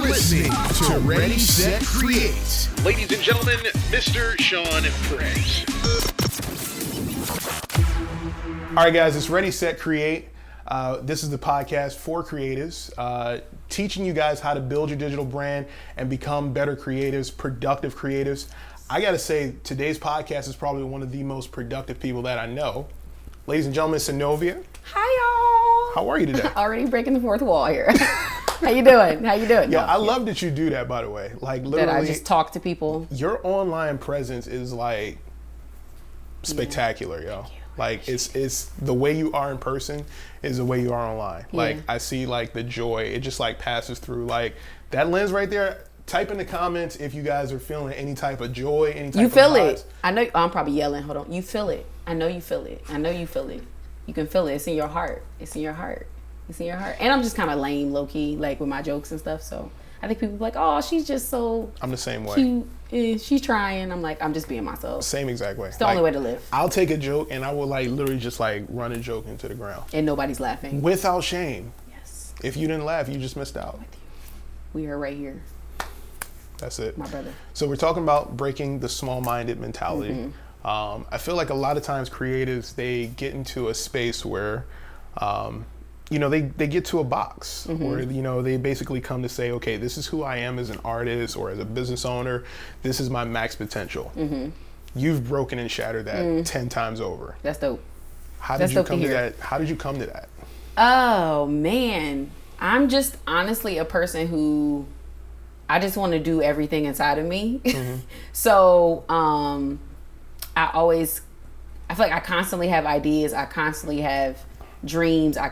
listening to Ready, Set, Create. Ladies and gentlemen, Mr. Sean Perez. All right, guys, it's Ready, Set, Create. This is the podcast for creatives, teaching you guys how to build your digital brand and become better creatives, productive creatives. I got to say, today's podcast is probably one of the most productive people that I know. Ladies and gentlemen, Sanovia. Hi, y'all. How are you today? Already breaking the fourth wall here. How you doing? Yeah, I love that you do that, by the way. Like, literally, that I just talk to people. Your online presence is like spectacular, yo. Like, it's the way you are in person is the way you are online. Yeah. Like, I see like the joy. It just like passes through. Like that lens right there. Type in the comments if you guys are feeling any type of joy, any type you of feel vibes. it. I know. I'm probably yelling. Hold on. You feel it. I know you feel it. I know you feel it. You can feel it. It's in your heart. It's in your heart. It's in your heart. And I'm just kind of lame, low key, like with my jokes and stuff. So I think people are like, oh, she's just so. I'm the same way. Cute. She's trying. I'm like, I'm just being myself. Same exact way. It's the only way to live. I'll take a joke and I will like literally just like run a joke into the ground. And nobody's laughing. Without shame. Yes. If you didn't laugh, you just missed out. We are right here. That's it. My brother. So we're talking about breaking the small-minded mentality. Mm-hmm. I feel like a lot of times creatives, they get into a space where, they get to a box where, they basically come to say, okay, this is who I am as an artist or as a business owner. This is my max potential. Mm-hmm. You've broken and shattered that 10 times over. That's dope. How did you come to that? How did you come to that? Oh, man. I'm just honestly a person who I just want to do everything inside of me. Mm-hmm. So, I feel like I constantly have ideas. I constantly have dreams. I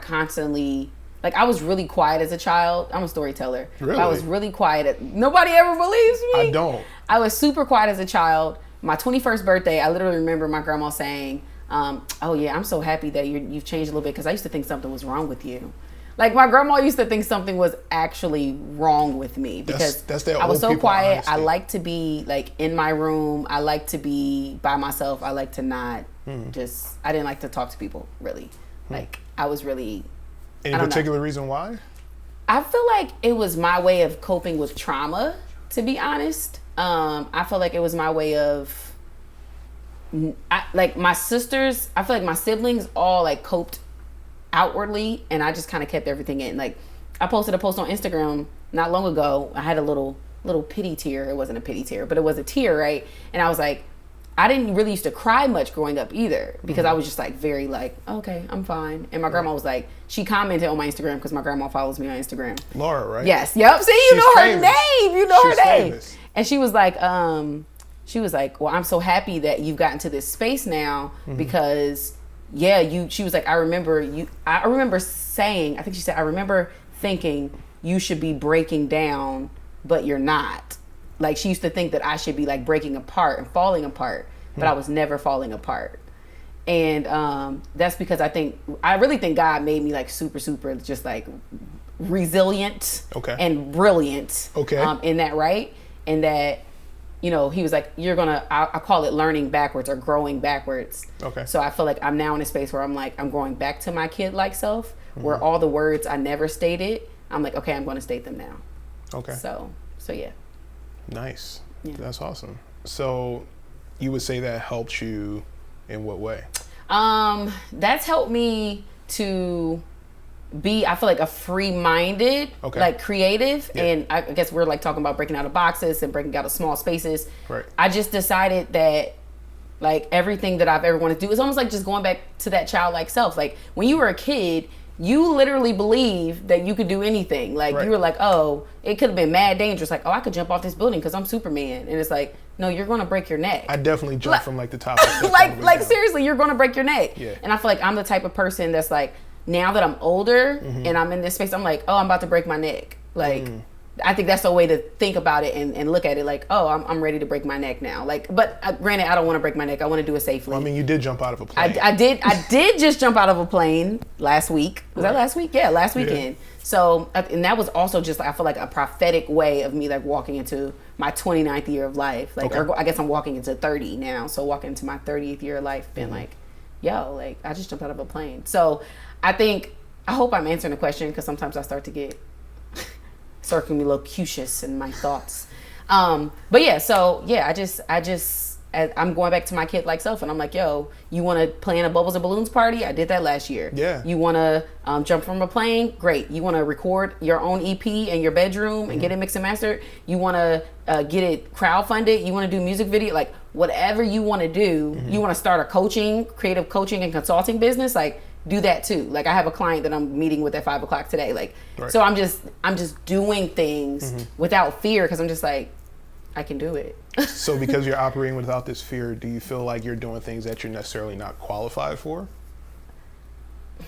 was really quiet as a child. I'm a storyteller. Really? I was really quiet. Nobody ever believes me. I don't. I was super quiet as a child. My 21st birthday, I literally remember my grandma saying, oh yeah, I'm so happy that you've changed a little bit because I used to think something was wrong with you. Like my grandma used to think something was actually wrong with me because that's that I was old so quiet. honesty. I like to be like in my room. I like to be by myself. I like to not I didn't like to talk to people really. Like I was really. Any particular reason why? I feel like it was my way of coping with trauma, to be honest. I feel like it was my way of, like my sisters, I feel like my siblings all like coped outwardly and I just kind of kept everything in. Like I posted a post on Instagram not long ago. I had a little pity tear. It wasn't a pity tear, but it was a tear, right? And I was like, I didn't really used to cry much growing up either because I was just like very like, okay, I'm fine. And my grandma was like, she commented on my Instagram because my grandma follows me on Instagram. Laura, right? Yes. Yep. See, you know her name. You know her name. Famous. And she was like, well, I'm so happy that you've gotten to this space now because she was like, I remember saying, I think she said, I remember thinking you should be breaking down, but you're not. Like she used to think that I should be like breaking apart and falling apart, but I was never falling apart. And that's because I really think God made me like super, super just like resilient and brilliant in that, right? And that, he was like, I call it learning backwards or growing backwards. Okay. So I feel like I'm now in a space where I'm like, I'm going back to my kid-like self, where all the words I never stated, I'm like, okay, I'm going to state them now. Okay. So yeah. Nice. Yeah. That's awesome. So you would say that helped you in what way? That's helped me to be, I feel like, a free-minded, like creative. Yeah. And I guess we're like talking about breaking out of boxes and breaking out of small spaces. Right. I just decided that like everything that I've ever wanted to do is almost like just going back to that childlike self. Like when you were a kid, you literally believed that you could do anything. Like you were like, oh, it could have been mad dangerous. Like, oh, I could jump off this building because I'm Superman. And it's like, no, you're going to break your neck. I definitely jumped from like the top of the steps like seriously, you're going to break your neck. Yeah. And I feel like I'm the type of person that's like, now that I'm older and I'm in this space, I'm like, oh, I'm about to break my neck. Like, I think that's the way to think about it and look at it like, oh, I'm ready to break my neck now. Like, but granted, I don't want to break my neck. I want to do it safely. Well, I mean, you did jump out of a plane. I did just jump out of a plane last week. Was that last week? Yeah, last weekend. Yeah. So, and that was also just, I feel like a prophetic way of me like walking into my 29th year of life. Like, or I guess I'm walking into 30 now. So walking into my 30th year of life, being like, yo, like I just jumped out of a plane. So I hope I'm answering the question because sometimes I start to get circumlocucious in my thoughts. But yeah, so yeah, I'm going back to my kid-like self, and I'm like, yo, you want to play in a Bubbles and Balloons party? I did that last year. Yeah. You want to jump from a plane? Great. You want to record your own EP in your bedroom and get it mixed and mastered? You want to get it crowdfunded? You want to do music video? Like, whatever you want to do, you want to start a creative coaching and consulting business? Like, do that too. Like, I have a client that I'm meeting with at 5 o'clock today. Like, so I'm just doing things without fear, because I'm just like, I can do it. So because you're operating without this fear, do you feel like you're doing things that you're necessarily not qualified for?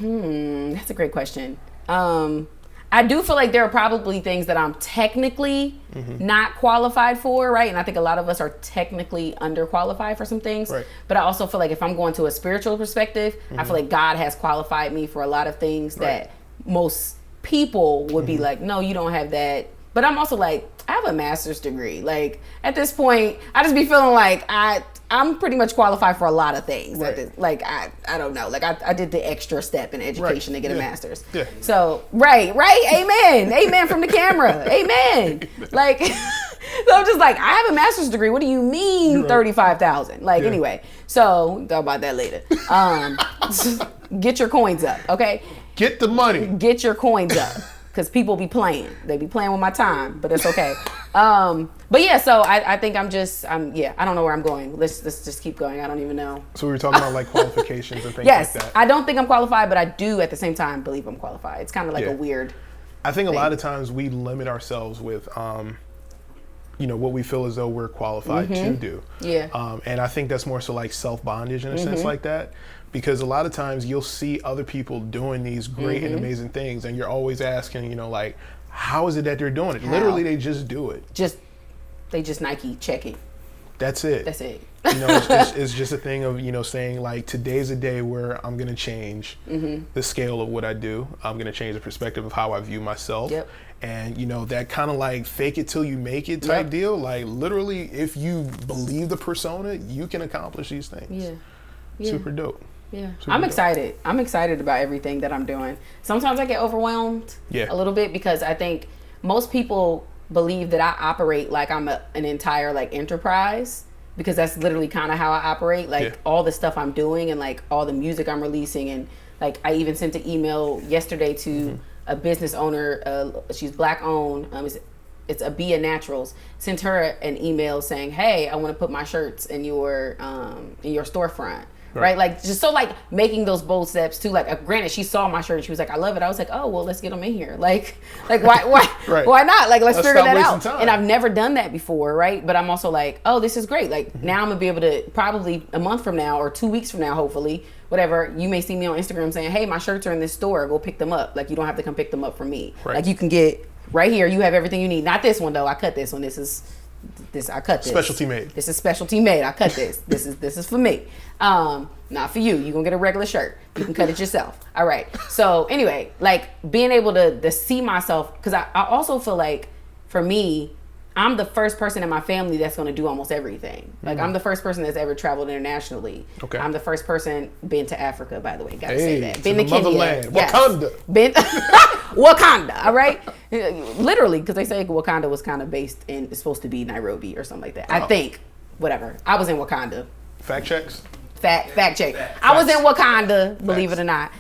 That's a great question. I do feel like there are probably things that I'm technically not qualified for, right? And I think a lot of us are technically underqualified for some things. Right. But I also feel like if I'm going to a spiritual perspective, I feel like God has qualified me for a lot of things that most people would be like, no, you don't have that. But I'm also like, I have a master's degree. Like, at this point, I just be feeling like I'm pretty much qualified for a lot of things. Right. Like, I don't know. Like, I did the extra step in education to get a master's. Yeah. So, right. Amen. Amen from the camera. Amen. Like, so I'm just like, I have a master's degree. What do you mean 35,000? Like, anyway. So, we'll talk about that later. Get your coins up, okay? Get the money. Get your coins up. Because people be playing. They be playing with my time, but it's okay. But yeah, so I think I don't know where I'm going. Let's just keep going. I don't even know. So we were talking about like qualifications and things yes, like that. I don't think I'm qualified, but I do at the same time believe I'm qualified. It's kind of like a weird I think thing. a lot of times we limit ourselves with, what we feel as though we're qualified to do. Yeah. And I think that's more so like self-bondage in a sense like that. Because a lot of times you'll see other people doing these great and amazing things, and you're always asking, like, how is it that they're doing it? How? Literally, they just do it. They just Nike checking. That's it. It's just a thing of, saying like, today's a day where I'm going to change the scale of what I do. I'm going to change the perspective of how I view myself. Yep. And, that kind of like fake it till you make it type deal. Like, literally, if you believe the persona, you can accomplish these things. Yeah. Super dope. Yeah, I'm excited. I'm excited about everything that I'm doing. Sometimes I get overwhelmed a little bit, because I think most people believe that I operate like I'm an entire like enterprise, because that's literally kind of how I operate. Like all the stuff I'm doing and like all the music I'm releasing, and like I even sent an email yesterday to a business owner. She's Black owned. It's Abia Naturals. Sent her an email saying, "Hey, I want to put my shirts in your storefront." Right, like just so like making those bold steps too. Like, granted, she saw my shirt and she was like, "I love it." I was like, "Oh, well, let's get them in here." Like why why not? Like, let's figure that out. Time. And I've never done that before, right? But I'm also like, oh, this is great. Like now I'm gonna be able to, probably a month from now or 2 weeks from now, hopefully, whatever. You may see me on Instagram saying, "Hey, my shirts are in this store. Go pick them up." Like, you don't have to come pick them up from me. Right. Like, you can get right here. You have everything you need. Not this one though. I cut this one. I cut this. Specialty made. This is specialty made. I cut this. This is for me. Not for you. You're gonna get a regular shirt. You can cut it yourself. All right. So anyway, like being able to see myself, because I also feel like for me, I'm the first person in my family that's gonna do almost everything. Like I'm the first person that's ever traveled internationally. Okay. I'm the first person been to Africa, by the way. Gotta say that. Been to Kenya. Motherland. Yes. Wakanda. Been Wakanda. All right. Literally, because they say Wakanda was kind of based in, it's supposed to be Nairobi or something like that. I think. Whatever. I was in Wakanda. Fact checks. Fact check. I was in Wakanda, believe it or not.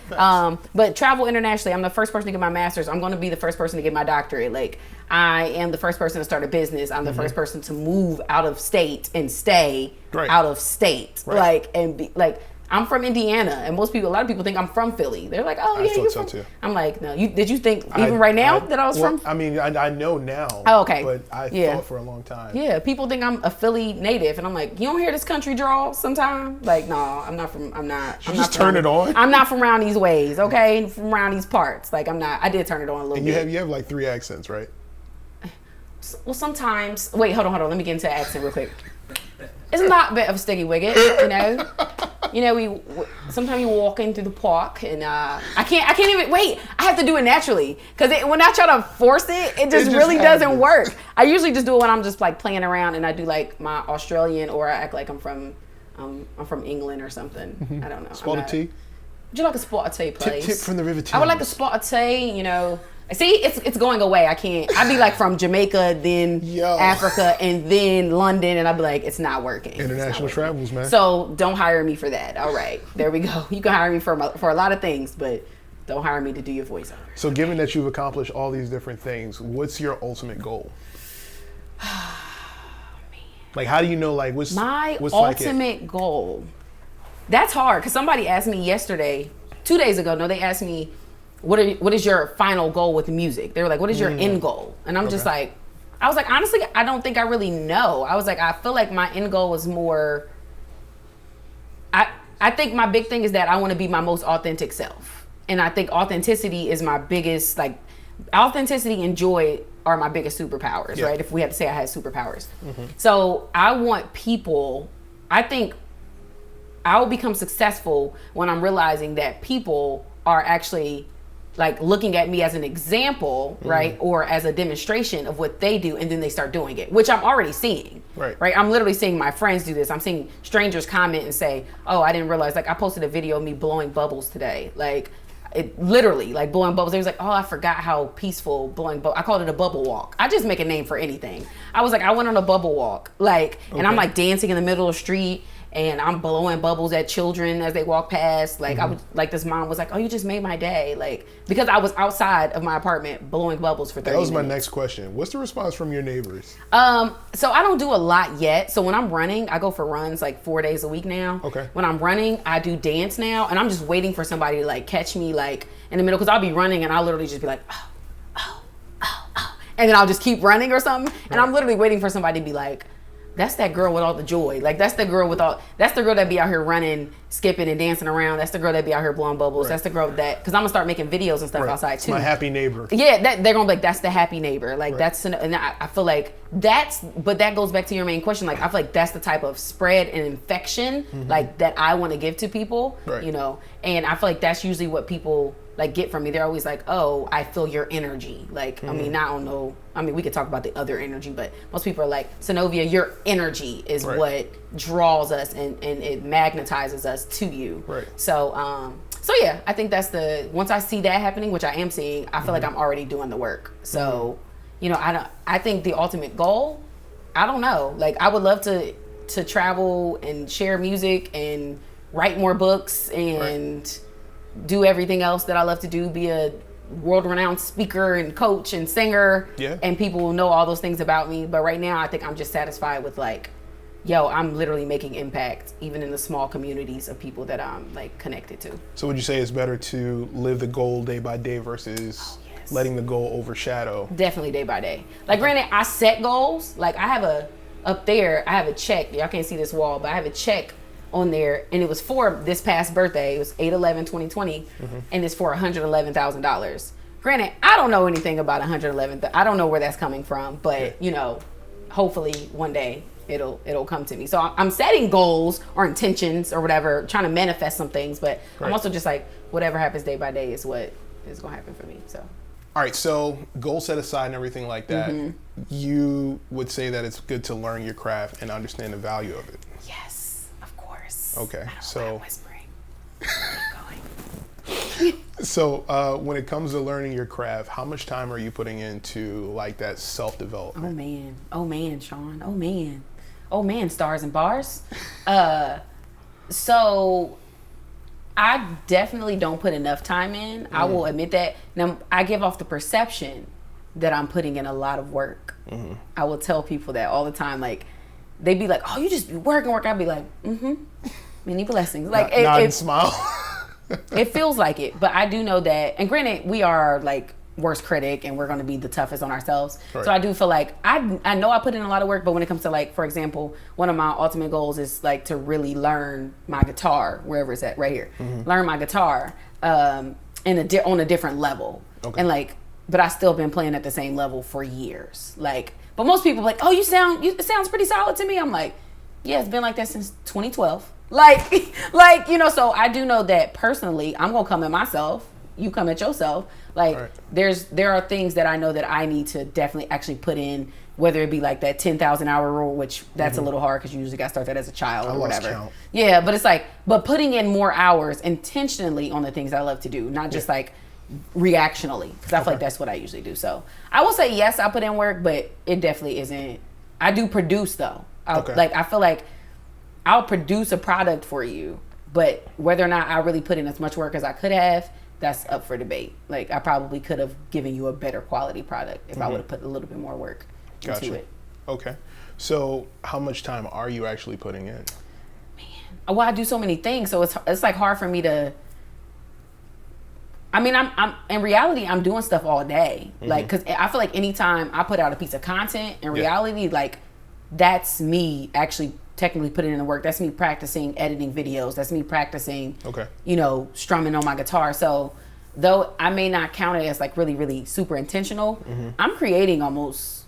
But travel internationally, I'm the first person to get my master's. I'm going to be the first person to get my doctorate. Like, I am the first person to start a business. I'm the first person to move out of state and stay out of state. Right. Like, and be like, I'm from Indiana, and a lot of people think I'm from Philly. They're like, "Oh yeah, you're from." Too. I'm like, no. Did you think even right now that I was from? I mean, I know now. Oh, okay. But I thought for a long time. Yeah, people think I'm a Philly native, and I'm like, you don't hear this country drawl sometime? Like, no, I'm not from. I'm not. Just turn it on. I'm not from around these ways, okay? From around these parts, like I'm not. I did turn it on a little bit. You have like 3 accents, right? Well, sometimes. Wait, hold on. Let me get into the accent real quick. It's not a bit of a sticky wicket, we sometimes you walk in through the park, and I can't even wait. I have to do it naturally, because when I try to force it, it just really doesn't work. I usually just do it when I'm just like playing around, and I do like my Australian, or I act like I'm from England or something. I don't know. Spot of tea. Would you like a spot of tea, please? Tip from the river Thames. I would like a spot of tea. See, it's going away. I can't. I'd be like from Jamaica, then Africa, and then London, and I'd be like, it's not working. International travels, man. So don't hire me for that. All right, there we go. You can hire me for a lot of things, but don't hire me to do your voiceover. So given that you've accomplished all these different things, what's your ultimate goal? Like, how do you know, like, what's ultimate goal? That's hard, because somebody asked me yesterday, 2 days ago, they asked me, what is your final goal with music? They were like, what is your end goal? And I'm just like, I was like, honestly, I don't think I really know. I was like, I feel like my end goal was more, I think my big thing is that I want to be my most authentic self. And I think authenticity is my biggest, like, authenticity and joy are my biggest superpowers, right? If we had to say I had superpowers. So I want people, I think I will become successful when I'm realizing that people are actually like looking at me as an example, right? Or as a demonstration of what they do, and then they start doing it, which I'm already seeing, right? I'm literally seeing my friends do this. I'm seeing strangers comment and say, oh, I didn't realize, like I posted a video of me blowing bubbles today. Like it literally like blowing bubbles. They was like, oh, I forgot how peaceful blowing bubbles. I called it a bubble walk. I just make a name for anything. I was like, I went on a bubble walk, like, and I'm like dancing in the middle of the street, and I'm blowing bubbles at children as they walk past. Like I was like, this mom was like, oh, you just made my day. Like, because I was outside of my apartment blowing bubbles for 30 minutes. That was my next question. What's the response from your neighbors? So I don't do a lot yet. So when I'm running, I go for runs like 4 days a week now. Okay. When I'm running, I do dance now, and I'm just waiting for somebody to like catch me like in the middle, because I'll be running and I'll literally just be like, oh, and then I'll just keep running or something. And I'm literally waiting for somebody to be like, that's that girl with all the joy. Like that's the girl that be out here running, skipping and dancing around. That's the girl that be out here blowing bubbles. That's the girl because I'm gonna start making videos and stuff outside too. My happy neighbor. Yeah, they're gonna be like, that's the happy neighbor. Like and I feel like but that goes back to your main question. Like I feel like that's the type of spread and infection like that I want to give to people, you know. And I feel like that's usually what people like get from me. They're always like, oh, I feel your energy. Like, I mean, I don't know. I mean, we could talk about the other energy, but most people are like, Sanovia, your energy is what draws us and it magnetizes us to you. So, so yeah, I think that's once I see that happening, which I am seeing, I feel like I'm already doing the work. So, you know, I think the ultimate goal, I don't know. Like, I would love to travel and share music and write more books and do everything else that I love to do, be a world-renowned speaker and coach and singer, and people will know all those things about me. But right now, I think I'm just satisfied with like, yo, I'm literally making impact even in the small communities of people that I'm like connected to. So would you say it's better to live the goal day by day versus letting the goal overshadow? Definitely day by day. Like granted, I set goals. Like I have up there, I have a check. Y'all can't see this wall, but I have a check on there, and it was for this past birthday. It was 8/11/2020, and it's for $111,000. Granted, I don't know anything about $111,000. I don't know where that's coming from, but you know, hopefully one day it'll come to me. So I'm setting goals or intentions or whatever, trying to manifest some things, but I'm also just like, whatever happens day by day is what is gonna happen for me. So. All right, so goal set aside and everything like that, you would say that it's good to learn your craft and understand the value of it. Yes. Okay, so so when it comes to learning your craft, how much time are you putting into like that self-development? Oh man, Sean. Oh man, stars and bars. So I definitely don't put enough time in. I will admit that. Now I give off the perception that I'm putting in a lot of work. I will tell people that all the time. Like they'd be like, oh, you just work. I'd be like, many blessings. Like it smile. It feels like it, but I do know that. And granted, we are like worst critic, and we're going to be the toughest on ourselves. So I do feel like I know I put in a lot of work, but when it comes to like, for example, one of my ultimate goals is like to really learn my guitar, wherever it's at, right here. Learn my guitar on a different level, and like, but I still been playing at the same level for years. Like, but most people are like, oh, it sounds pretty solid to me. I'm like, yeah, it's been like that since 2012. Like, you know, so I do know that personally, I'm going to come at myself. You come at yourself. Like, there are things that I know that I need to definitely actually put in, whether it be like that 10,000 hour rule, which that's a little hard because you usually got to start that as a child or whatever. Count. Yeah, but it's like, but putting in more hours intentionally on the things I love to do, not just like, reactionally, because I feel like that's what I usually do. So I will say yes, I put in work, but it definitely isn't. I do produce though. Like I feel like I'll produce a product for you, but whether or not I really put in as much work as I could have, that's up for debate. Like I probably could have given you a better quality product if I would have put a little bit more work into it. Okay. So how much time are you actually putting in? Well, I do so many things, so it's like hard for me to. I mean, I'm in reality, I'm doing stuff all day, like, because I feel like anytime I put out a piece of content, in reality, like, that's me actually technically putting in the work. That's me practicing editing videos. That's me practicing, you know, strumming on my guitar. So, though I may not count it as like really, really super intentional, I'm creating almost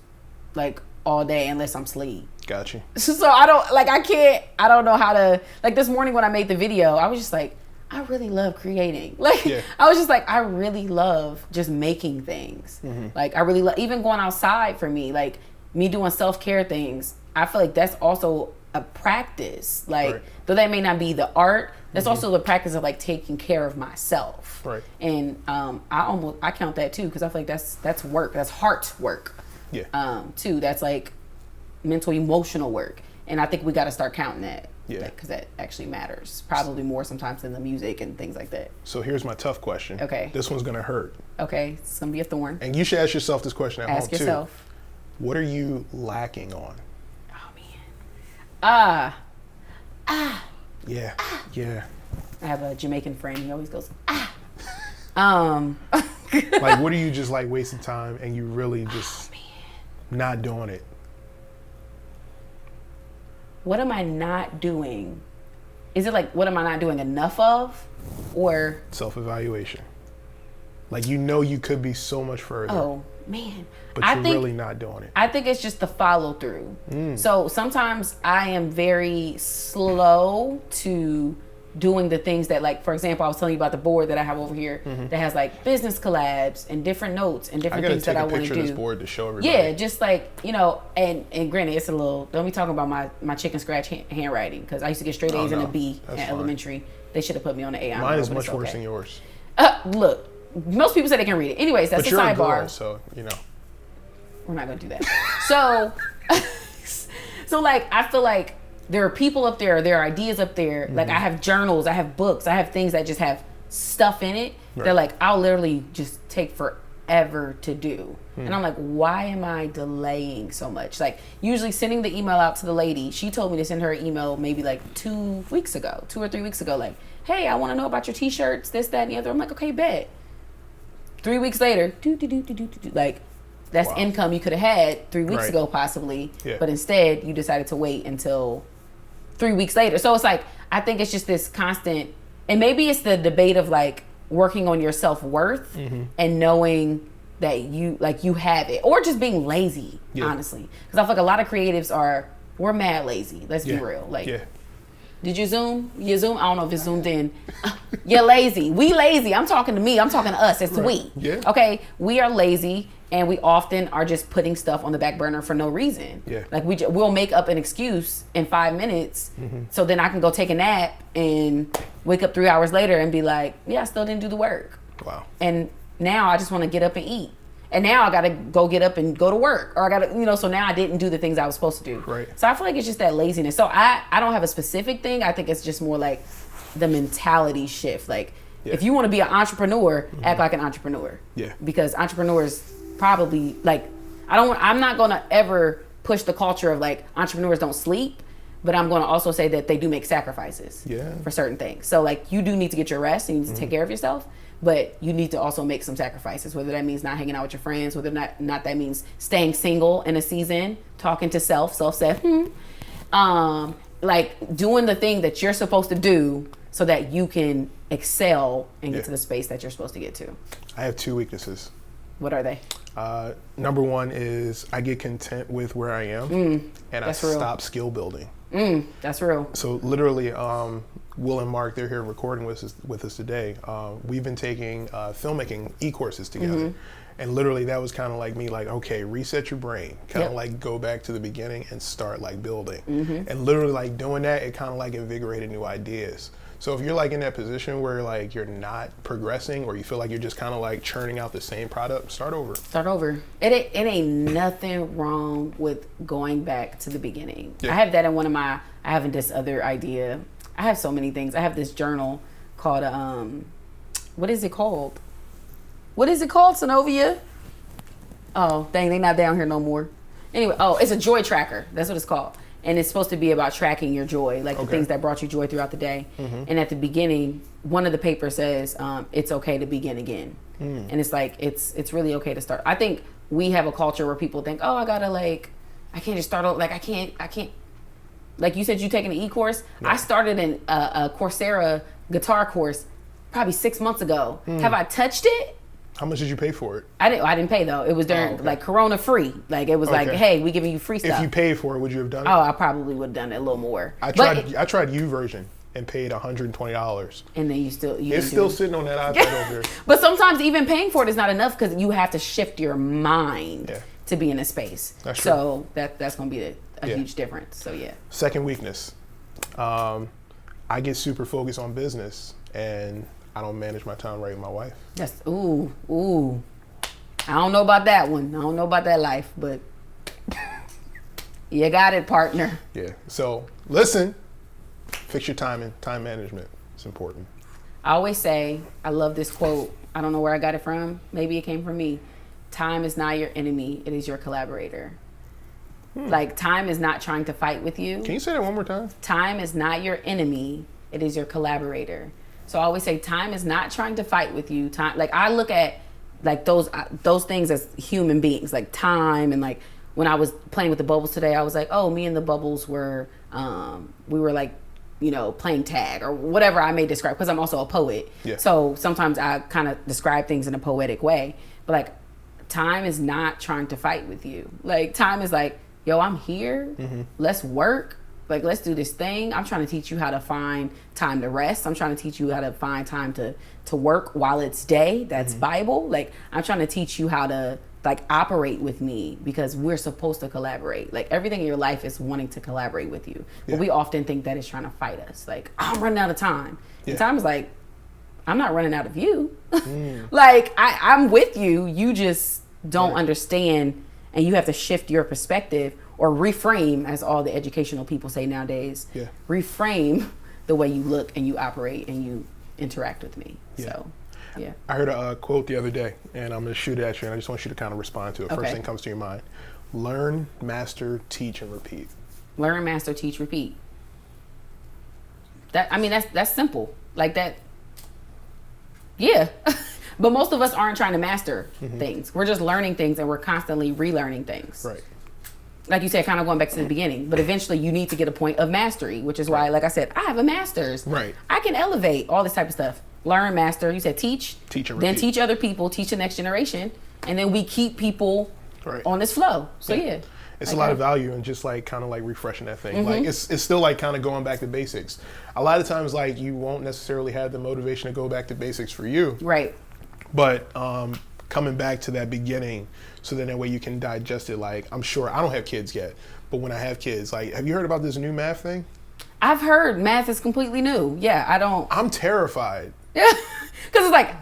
like all day unless I'm asleep. Gotcha. So I don't know how to, like this morning when I made the video, I was just like, I really love creating. Like, I was just like, I really love just making things. Like, I really love, even going outside for me, like me doing self-care things, I feel like that's also a practice. Like, though that may not be the art, that's also the practice of like taking care of myself. Right. And I count that too, because I feel like that's work. That's heart work. Yeah. Too. That's like mental, emotional work. And I think we got to start counting that. Yeah. Because that actually matters. Probably more sometimes than the music and things like that. So here's my tough question. Okay. This one's going to hurt. Okay. It's going to be a thorn. And you should ask yourself this question at home too. Ask yourself. What are you lacking on? Oh, man. Yeah. Yeah. I have a Jamaican friend. He always goes, Like, what are you just like wasting time and you really just not doing it? What am I not doing? Is it like, what am I not doing enough of? Or self-evaluation. Like, you know, you could be so much further. Oh, man. But you're really not doing it. I think it's just the follow through. So sometimes I am very slow to doing the things that, like, for example, I was telling you about the board that I have over here that has like business collabs and different notes and different things that I want to do. I gotta take a picture of this board to show everybody. Yeah, just like, you know, and granted, it's a little, don't be talking about my chicken scratch handwriting, because I used to get straight A's and a B at elementary. They should have put me on the A. Mine is much worse than yours. Look, most people say they can read it. Anyways, that's a sidebar. Girl, so, you know. We're not gonna do that. So like, I feel like there are people up there, there are ideas up there. Like, I have journals, I have books, I have things that just have stuff in it that, like, I'll literally just take forever to do. And I'm like, why am I delaying so much? Like, usually sending the email out to the lady, she told me to send her an email maybe like 2 or 3 weeks ago. Like, hey, I want to know about your t-shirts, this, that, and the other. I'm like, okay, bet. 3 weeks later, like, that's income you could have had 3 weeks ago possibly, but instead you decided to wait until 3 weeks later. So it's like, I think it's just this constant, and maybe it's the debate of like working on your self-worth and knowing that you have it, or just being lazy, honestly. Because I feel like a lot of creatives we're mad lazy. Let's be real. Like, did you Zoom? You Zoom? I don't know if it's zoomed in. You're lazy. We lazy. I'm talking to me. I'm talking to us. It's we. Yeah. Okay. We are lazy, and we often are just putting stuff on the back burner for no reason. Yeah. Like, we'll make up an excuse in 5 minutes, so then I can go take a nap and wake up 3 hours later and be like, yeah, I still didn't do the work. Wow. And now I just want to get up and eat. And now I got to go get up and go to work, or I got to, you know, so now I didn't do the things I was supposed to do. Right. So I feel like it's just that laziness. So I don't have a specific thing. I think it's just more like the mentality shift. Like, if you want to be an entrepreneur, act like an entrepreneur. Yeah. Because entrepreneurs probably, like, I'm not going to ever push the culture of like entrepreneurs don't sleep, but I'm going to also say that they do make sacrifices for certain things. So like, you do need to get your rest and you need to take care of yourself. But you need to also make some sacrifices, whether that means not hanging out with your friends, whether not that means staying single in a season, talking to self-said, like doing the thing that you're supposed to do so that you can excel and get to the space that you're supposed to get to. I have 2 weaknesses. What are they? Number one is I get content with where I am, and I stop skill building. That's real. So literally, Will and Mark, they're here recording with us today. We've been taking filmmaking e-courses together. And literally that was kind of like me, like, okay, reset your brain, kind of like go back to the beginning and start like building. And literally like doing that, it kind of like invigorated new ideas. So if you're like in that position where like you're not progressing, or you feel like you're just kind of like churning out the same product, start over. Start over. It ain't nothing wrong with going back to the beginning. Yeah. I have that in one of my, I have this other idea. I have so many things. I have this journal called, what is it called? What is it called, Sanovia? Oh, dang, they not down here no more. Anyway, it's a joy tracker. That's what it's called. And it's supposed to be about tracking your joy, like the things that brought you joy throughout the day. Mm-hmm. And at the beginning, one of the papers says, it's okay to begin again. And it's like, it's really okay to start. I think we have a culture where people think, I gotta like, I can't just start over. Like I can't. Like you said, you taking an e-course. Yeah. I started in a Coursera guitar course probably 6 months ago. Have I touched it? How much did you pay for it? I didn't pay though. It was during like Corona free. Like it was like, hey, we giving you free stuff. If you paid for it, would you have done it? Oh, I probably would have done it a little more. I tried U version and paid $120. And then it's still sitting on that iPad over there. But sometimes even paying for it is not enough because you have to shift your mind to be in a space. That's true. So that's gonna be a huge difference. So yeah. Second weakness. I get super focused on business and I don't manage my time right with my wife. That's ooh. I don't know about that one. I don't know about that life, but you got it, partner. Yeah. So listen, fix your time and time management. It's important. I always say, I love this quote. I don't know where I got it from. Maybe it came from me. Time is not your enemy. It is your collaborator. Like time is not trying to fight with you. Can you say that one more time? Time is not your enemy. It is your collaborator. So I always say time is not trying to fight with you. Time, like I look at like those things as human beings, like time. And like when I was playing with the bubbles today, I was like, me and the bubbles were, we were like, playing tag or whatever I may describe, because I'm also a poet. Yeah. So sometimes I kind of describe things in a poetic way, but like time is not trying to fight with you. Like time is like, yo, I'm here. Mm-hmm. Let's work. Like, let's do this thing. I'm trying to teach you how to find time to rest. I'm trying to teach you how to find time to work while it's day. That's Bible. Like, I'm trying to teach you how to, like, operate with me because we're supposed to collaborate. Like, everything in your life is wanting to collaborate with you. But we often think that it's trying to fight us. Like, I'm running out of time. Yeah. And time is like, I'm not running out of you. Like, I'm with you. You just don't understand, and you have to shift your perspective or reframe, as all the educational people say nowadays. Yeah. Reframe the way you look and you operate and you interact with me. Yeah. So, yeah. I heard a quote the other day, and I'm going to shoot it at you, and I just want you to kind of respond to it. First thing comes to your mind. Learn, master, teach, and repeat. Learn, master, teach, repeat. That's simple. Like that. Yeah. But most of us aren't trying to master things. We're just learning things, and we're constantly relearning things. Right. Like you said, kind of going back to the beginning, but eventually you need to get a point of mastery, which is why, like I said, I have a master's. Right. I can elevate all this type of stuff. Learn, master. You said teach. Teach and repeat. Then teach other people, teach the next generation, and then we keep people on this flow. So yeah. It's a lot of value in just like kind of like refreshing that thing. Like it's still like kind of going back to basics. A lot of times like you won't necessarily have the motivation to go back to basics for you. Right. But coming back to that beginning, so then that way you can digest it. Like, I'm sure, I don't have kids yet, but when I have kids, like, have you heard about this new math thing? I've heard math is completely new. Yeah, I'm terrified. Yeah, because it's like,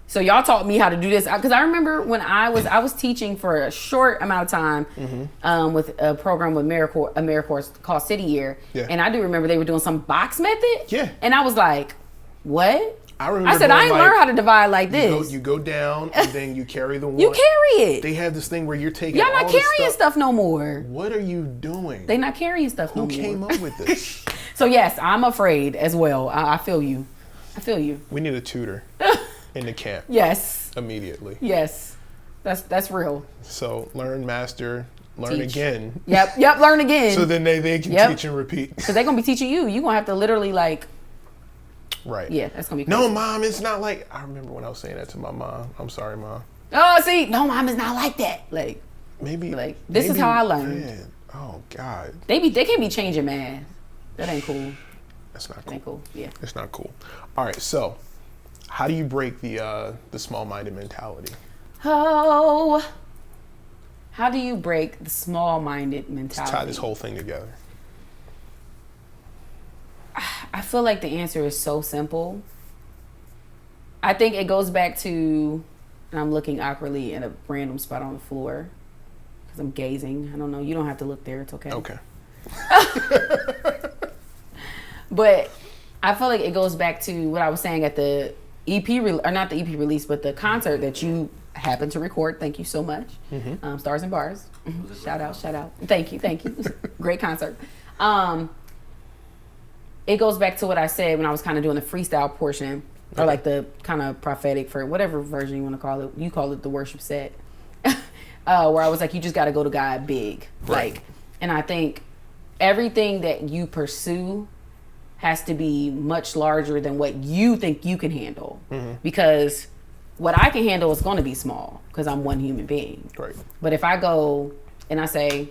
so y'all taught me how to do this. Because I remember when I was teaching for a short amount of time with a program with AmeriCorps called City Year. Yeah. And I do remember they were doing some box method. Yeah. And I was like, what? I said, I ain't learned how to divide like this. You go down, and then you carry the one. You carry it. They have this thing where you're taking Y'all not carrying stuff no more. What are you doing? They not carrying stuff no more. Who came up with this? So yes, I'm afraid as well. I feel you. We need a tutor in the camp. Yes. Immediately. Yes. That's real. So learn, master, learn again. Yep, learn again. So then they can teach and repeat. Because they're going to be teaching you. You're going to have to literally like... Right. Yeah, that's going to be crazy. No, Mom, it's not like... I remember when I was saying that to my mom. I'm sorry, Mom. Oh, see, no, Mom, it's not like that. Like, maybe... Like, this is how I learned. Man. Oh, God. They can't be changing math. That ain't cool. That's not cool. That ain't cool, yeah. It's not cool. All right, so how do you break the small-minded mentality? Oh, how do you break the small-minded mentality? Let's tie this whole thing together. I feel like the answer is so simple. I think it goes back to, and I'm looking awkwardly at a random spot on the floor because I'm gazing. I don't know. You don't have to look there. It's okay. Okay. But I feel like it goes back to what I was saying at the EP, or not the EP release, but the concert that you happened to record. Thank you so much. Stars and Bars. Shout out. Thank you. Great concert. It goes back to what I said when I was kind of doing the freestyle portion, or like the kind of prophetic, for whatever version you want to call it. You call it the worship set. Where I was like, you just got to go to God big. Right. Like, and I think everything that you pursue has to be much larger than what you think you can handle. Because what I can handle is going to be small because I'm one human being. Right. But if I go and I say,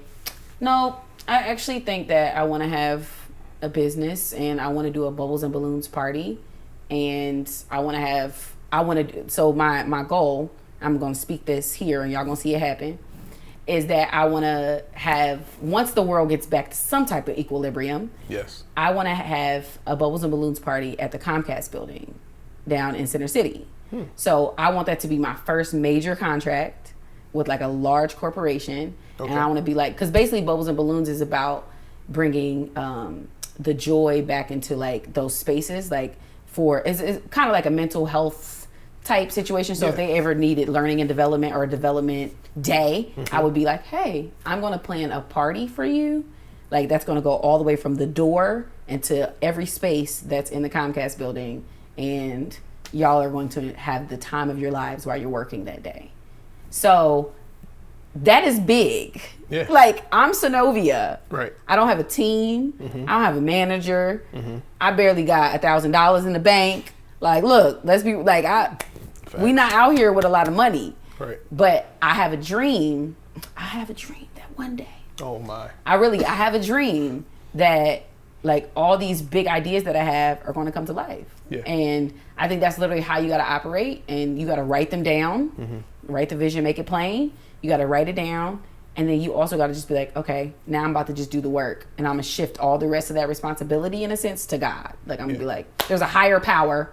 no, I actually think that I want to have a business and I want to do a bubbles and balloons party, and so my goal, I'm going to speak this here and y'all going to see it happen, is that I want to have, once the world gets back to some type of equilibrium, Yes. I want to have a bubbles and balloons party at the Comcast building down in Center City. So I want that to be my first major contract with like a large corporation. Okay. And I want to be like, because basically bubbles and balloons is about bringing the joy back into like those spaces, like it's kind of like a mental health type situation. So if they ever needed learning and development or a development day, I would be like, hey, I'm going to plan a party for you. Like that's going to go all the way from the door into every space that's in the Comcast building. And y'all are going to have the time of your lives while you're working that day. So that is big. Yeah. Like I'm Sanovia. Right. I don't have a team. I don't have a manager. I barely got $1,000 in the bank. Like, look, let's be like, we not out here with a lot of money. Right. But I have a dream. I have a dream that one day. Oh my. I have a dream that like all these big ideas that I have are going to come to life. Yeah. And I think that's literally how you got to operate, and you got to write them down, write the vision, make it plain. You got to write it down. And then you also got to just be like, okay, now I'm about to just do the work, and I'm going to shift all the rest of that responsibility in a sense to God. Like I'm going to be like, there's a higher power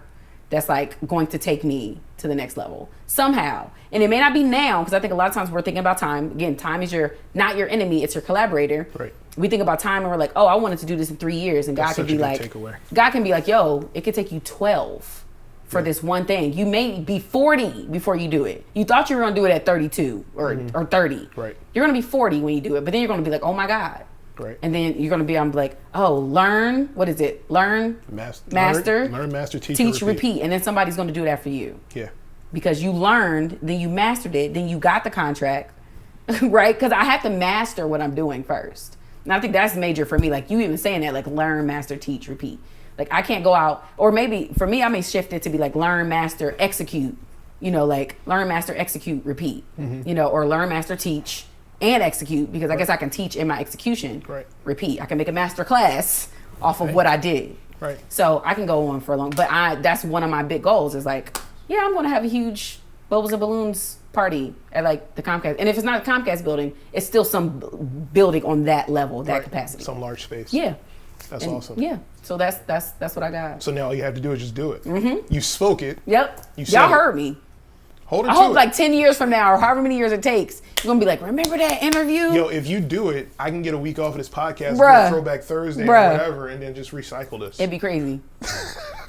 that's like going to take me to the next level somehow. And it may not be now, because I think a lot of times we're thinking about time. Again, time is not your enemy, it's your collaborator. Right. We think about time and we're like, oh, I wanted to do this in 3 years. And That's God can such be a good like, takeaway. God can be like, yo, it could take you 12 for this one thing. You may be 40 before you do it. You thought you were going to do it at 32 or 30. Right. You're going to be 40 when you do it, but then you're going to be like, oh my God. Right. And then you're going to be, I'm like, oh, learn, what is it? Learn, master, learn, master, teach, repeat. And then somebody's going to do it after you. Yeah. Because you learned, then you mastered it, then you got the contract, right? Because I have to master what I'm doing first. And I think that's major for me. Like you even saying that, like learn, master, teach, repeat. Like I can't go out, or maybe for me, I may shift it to be like learn, master, execute. You know, like learn, master, execute, repeat. You know, or learn, master, teach, and execute. Because I guess I can teach in my execution. Right. Repeat. I can make a master class off of what I did. Right. So I can go on for a long, but that's one of my big goals is like, yeah, I'm going to have a huge bubbles and balloons party at like the Comcast. And if it's not a Comcast building, it's still some building on that level, that capacity. Some large space. Yeah. That's awesome. Yeah. So that's what I got. So now all you have to do is just do it. You spoke it. Yep. You said Y'all it. heard me. Hold it I to hope it. like 10 years from now or however many years it takes, you're going to be like, remember that interview? Yo, if you do it, I can get a week off of this podcast, Bruh. do a Throwback Thursday Bruh. or whatever, and then just recycle this. It'd be crazy.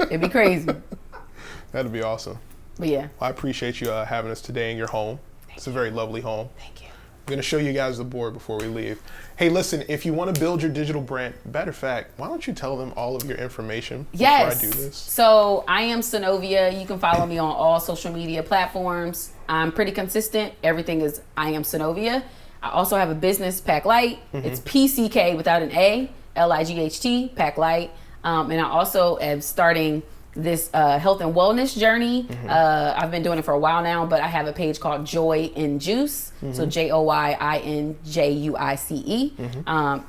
It'd be crazy. That'd be awesome. But yeah. Well, I appreciate you having us today in your home. It's a very lovely home. Thank you. I'm going to show you guys the board before we leave. Hey, listen, if you want to build your digital brand, matter of fact, why don't you tell them all of your information before I do this? So I am Sanovia. You can follow me on all social media platforms. I'm pretty consistent. Everything is I am Sanovia. I also have a business, Pack Light. It's PCK without an A, Light, Pack Light. And I also am starting this health and wellness journey. I've been doing it for a while now, but I have a page called Joy in Juice. So JOYINJUICE.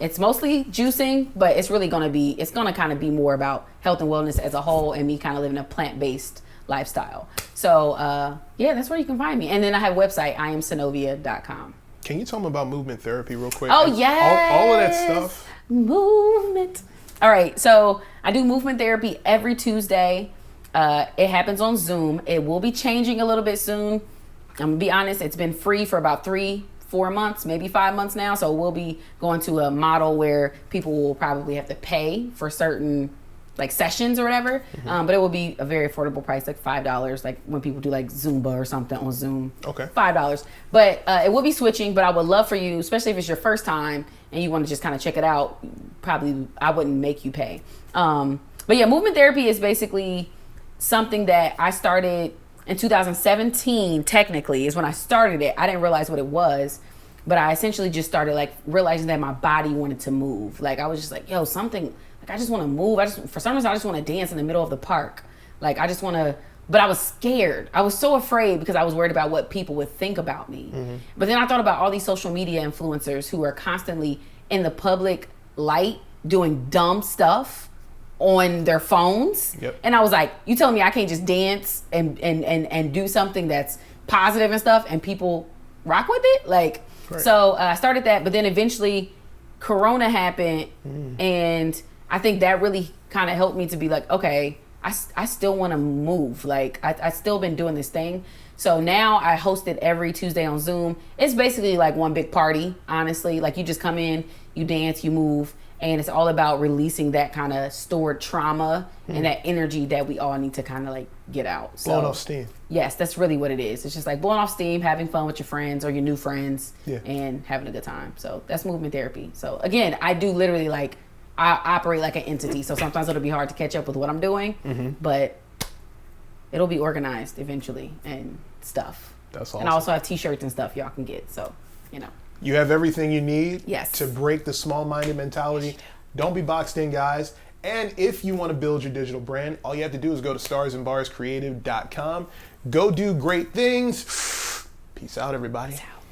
It's mostly juicing, but it's really gonna kind of be more about health and wellness as a whole and me kind of living a plant-based lifestyle. So yeah, that's where you can find me. And then I have a website, IamSanovia.com. Can you tell them about movement therapy real quick? Oh, yes. All of that stuff. Movement. All right, so I do movement therapy every Tuesday. It happens on Zoom. It will be changing a little bit soon. I'm gonna be honest, it's been free for about 3-4 months, maybe 5 months now. So we'll be going to a model where people will probably have to pay for certain like sessions or whatever. But it will be a very affordable price, like $5, like when people do like Zumba or something on Zoom. Okay. $5. But it will be switching, but I would love for you, especially if it's your first time and you want to just kind of check it out, probably I wouldn't make you pay. But yeah, movement therapy is basically something that I started in 2017, technically, is when I started it. I didn't realize what it was, but I essentially just started like realizing that my body wanted to move. Like I was just like, yo, something, like I just want to move. For some reason, I just want to dance in the middle of the park. Like I just want to, but I was scared. I was so afraid because I was worried about what people would think about me. But then I thought about all these social media influencers who are constantly in the public light doing dumb stuff on their phones. Yep. And I was like, you telling me I can't just dance and do something that's positive and stuff and people rock with it? Like, right. So I started that, but then eventually Corona happened and I think that really kind of helped me to be like, okay, I still want to move. Like I still been doing this thing. So now I host it every Tuesday on Zoom. It's basically like one big party, honestly. Like you just come in, you dance, you move, and it's all about releasing that kind of stored trauma and that energy that we all need to kind of like get out. So, Blowing off steam. Yes, that's really what it is. It's just like blowing off steam, having fun with your friends or your new friends, and having a good time. So that's movement therapy. So again, I do literally like, I operate like an entity. So sometimes it'll be hard to catch up with what I'm doing, but it'll be organized eventually and stuff. That's awesome. And I also have t-shirts and stuff y'all can get. So, you know. You have everything you need Yes. to break the small-minded mentality. Don't be boxed in, guys. And if you want to build your digital brand, all you have to do is go to starsandbarscreative.com. Go do great things. Peace out, everybody. Peace out.